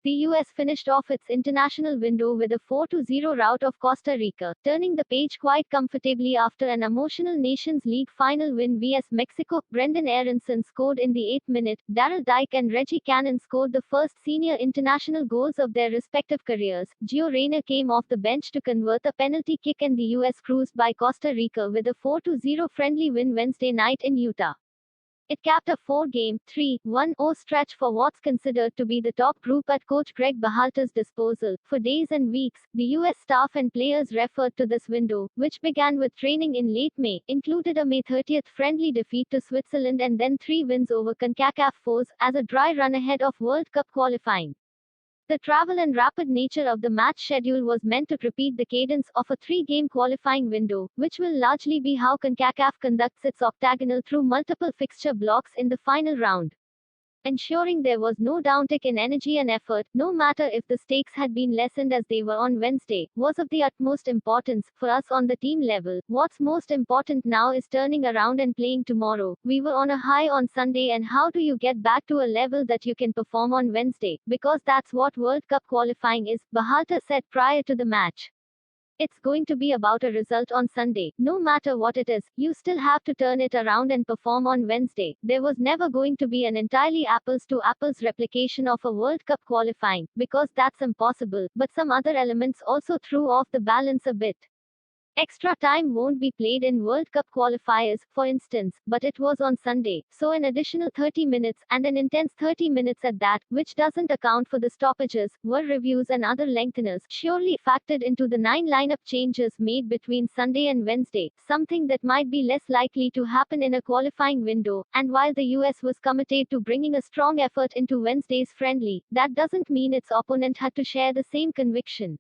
The US finished off its international window with a 4-0 rout of Costa Rica, turning the page quite comfortably after an emotional Nations League final win vs Mexico.Brenden Aaronson scored in the 8th minute. Daryl, Dike and Reggie scored the first senior international goals of their respective careers. Gio Reyna came off the bench to convert a penalty kick, and the US cruised by Costa Rica with a 4-0 friendly win Wednesday night in Utah. It capped a 4-game, 3-1-0 stretch for what's considered to be the top group at coach Greg Berhalter's disposal. For days and weeks, the U.S. staff and players referred to this window, which began with training in late May, included a May 30th friendly defeat to Switzerland and then 3 wins over CONCACAF foes, as a dry run ahead of World Cup qualifying. The travel and rapid nature of the match schedule was meant to repeat the cadence of a 3-game qualifying window, which will largely be how CONCACAF conducts its octagonal through multiple fixture blocks in the final round. Ensuring there was no downtick in energy and effort, no matter if the stakes had been lessened as they were on Wednesday, was of the utmost importance. For us on the team level, what's most important now is turning around and playing tomorrow. We were on a high on Sunday, and how do you get back to a level that you can perform on Wednesday? Because that's what World Cup qualifying is, Berhalter said prior to the match. It's going to be about a result on Sunday. No matter what it is, you still have to turn it around and perform on Wednesday. There was never going to be an entirely apples-to-apples replication of a World Cup qualifying, because that's impossible, but some other elements also threw off the balance a bit. Extra time won't be played in World Cup qualifiers, for instance, but it was on Sunday, so an additional 30 minutes, and an intense 30 minutes at that, which doesn't account for the stoppages, were reviews and other lengtheners, surely factored into the 9 lineup changes made between Sunday and Wednesday, something that might be less likely to happen in a qualifying window. And while the US was committed to bringing a strong effort into Wednesday's friendly, that doesn't mean its opponent had to share the same conviction.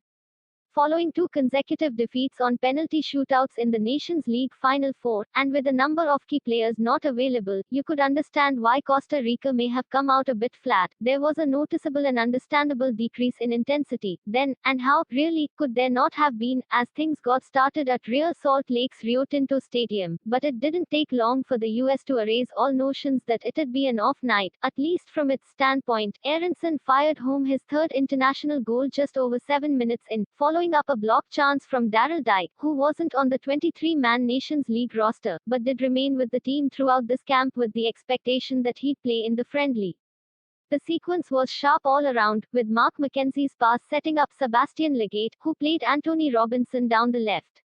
Following 2 consecutive defeats on penalty shootouts in the Nations League Final Four, and with a number of key players not available, you could understand why Costa Rica may have come out a bit flat. There was a noticeable and understandable decrease in intensity. Then, and how, really, could there not have been, as things got started at Real Salt Lake's Rio Tinto Stadium? But it didn't take long for the US to erase all notions that it'd be an off night, at least from its standpoint. Aaronson fired home his 3rd international goal just over 7 minutes in, following up a block chance from Daryl, Dike, who wasn't on the 23-man Nations League roster, but did remain with the team throughout this camp with the expectation that he'd play in the friendly. The sequence was sharp all around, with Mark McKenzie's pass setting up Sebastian Legate, who played Anthony Robinson down the left.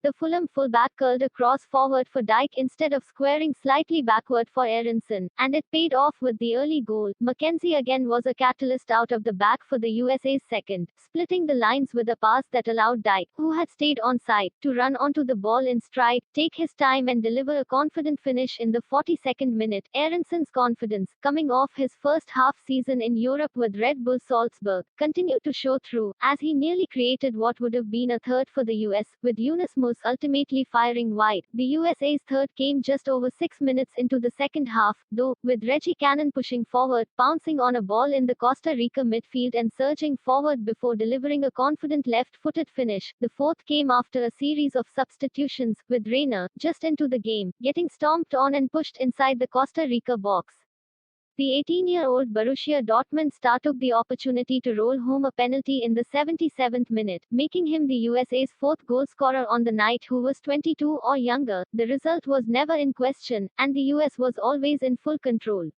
The Fulham fullback curled a cross forward for Dike instead of squaring slightly backward for Aaronson, and it paid off with the early goal. McKenzie again was a catalyst out of the back for the USA's second, splitting the lines with a pass that allowed Dike, who had stayed onside, to run onto the ball in stride, take his time and deliver a confident finish in the 42nd minute. Aaronson's confidence, coming off his first half season in Europe with Red Bull Salzburg, continued to show through, as he nearly created what would have been a third for the US, with Yunus ultimately firing wide. The USA's third came just over 6 minutes into the second half, though, with Reggie pushing forward, pouncing on a ball in the Costa Rica midfield and surging forward before delivering a confident left-footed finish. The fourth came after a series of substitutions, with Reyna, just into the game, getting stomped on and pushed inside the Costa Rica box. The 18-year-old Borussia Dortmund star took the opportunity to roll home a penalty in the 77th minute, making him the USA's 4th goal scorer on the night who was 22 or younger. The result was never in question, and the US was always in full control.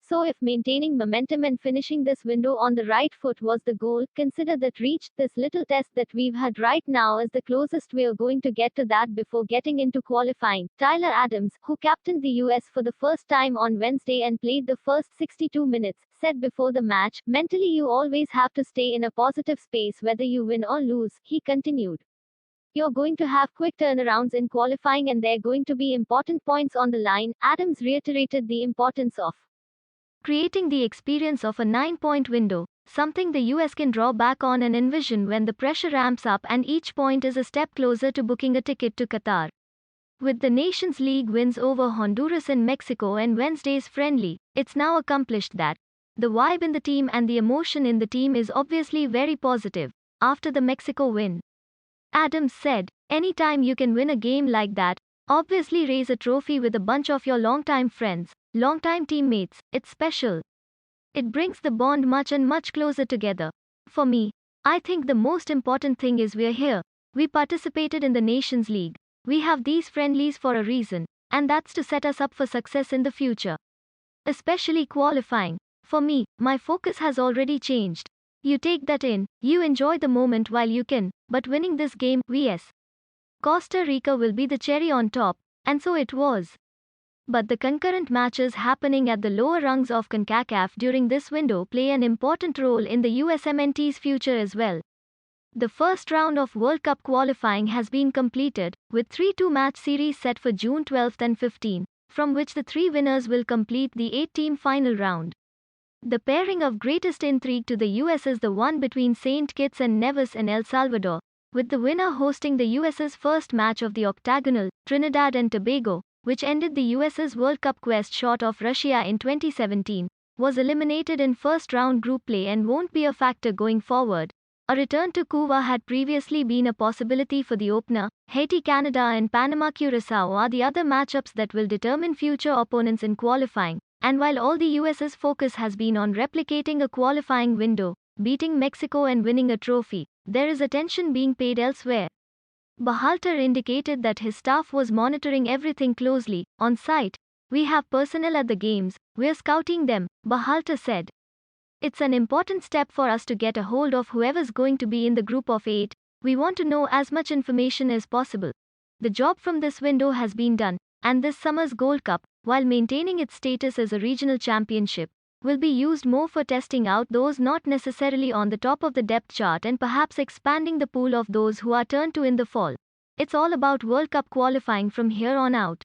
So if maintaining momentum and finishing this window on the right foot was the goal, consider that reached. This little test that we've had right now is the closest we're going to get to that before getting into qualifying. Tyler Adams, who captained the US for the first time on Wednesday and played the first 62 minutes, said before the match, "Mentally you always have to stay in a positive space whether you win or lose," he continued. "You're going to have quick turnarounds in qualifying and there are going to be important points on the line." Adams reiterated the importance of creating the experience of a 9-point window, something the US can draw back on and envision when the pressure ramps up and each point is a step closer to booking a ticket to Qatar. With the Nations League wins over Honduras and Mexico and Wednesday's friendly, it's now accomplished that the vibe in the team and the emotion in the team is obviously very positive. After the Mexico win, Adams said, "Anytime you can win a game like that, obviously raise a trophy with a bunch of your longtime friends, longtime teammates, it's special. It brings the bond much closer together. For me, I think the most important thing is we're here. We participated in the Nations League. We have these friendlies for a reason, and that's to set us up for success in the future. Especially qualifying. For me, my focus has already changed. You take that in, you enjoy the moment while you can, but winning this game, vs. Costa Rica will be the cherry on top, and so it was. But the concurrent matches happening at the lower rungs of CONCACAF during this window play an important role in the USMNT's future as well. The first round of World Cup qualifying has been completed, with 3 two-match series set for June 12 and 15, from which the 3 winners will complete the 8-team final round. The pairing of greatest intrigue to the US is the one between St. Kitts and Nevis in El Salvador, with the winner hosting the US's first match of the octagonal, Trinidad and Tobago, which ended the US's World Cup quest short of Russia in 2017, was eliminated in first-round group play and won't be a factor going forward. A return to Cuba had previously been a possibility for the opener. Haiti, Canada and Panama Curacao are the other matchups that will determine future opponents in qualifying, and while all the US's focus has been on replicating a qualifying window, beating Mexico and winning a trophy, there is attention being paid elsewhere. Berhalter indicated that his staff was monitoring everything closely. On site, we have personnel at the games, we're scouting them, Berhalter said. It's an important step for us to get a hold of whoever's going to be in the group of 8. We want to know as much information as possible. The job from this window has been done, and this summer's Gold Cup, while maintaining its status as a regional championship, will be used more for testing out those not necessarily on the top of the depth chart and perhaps expanding the pool of those who are turned to in the fall. It's all about World Cup qualifying from here on out.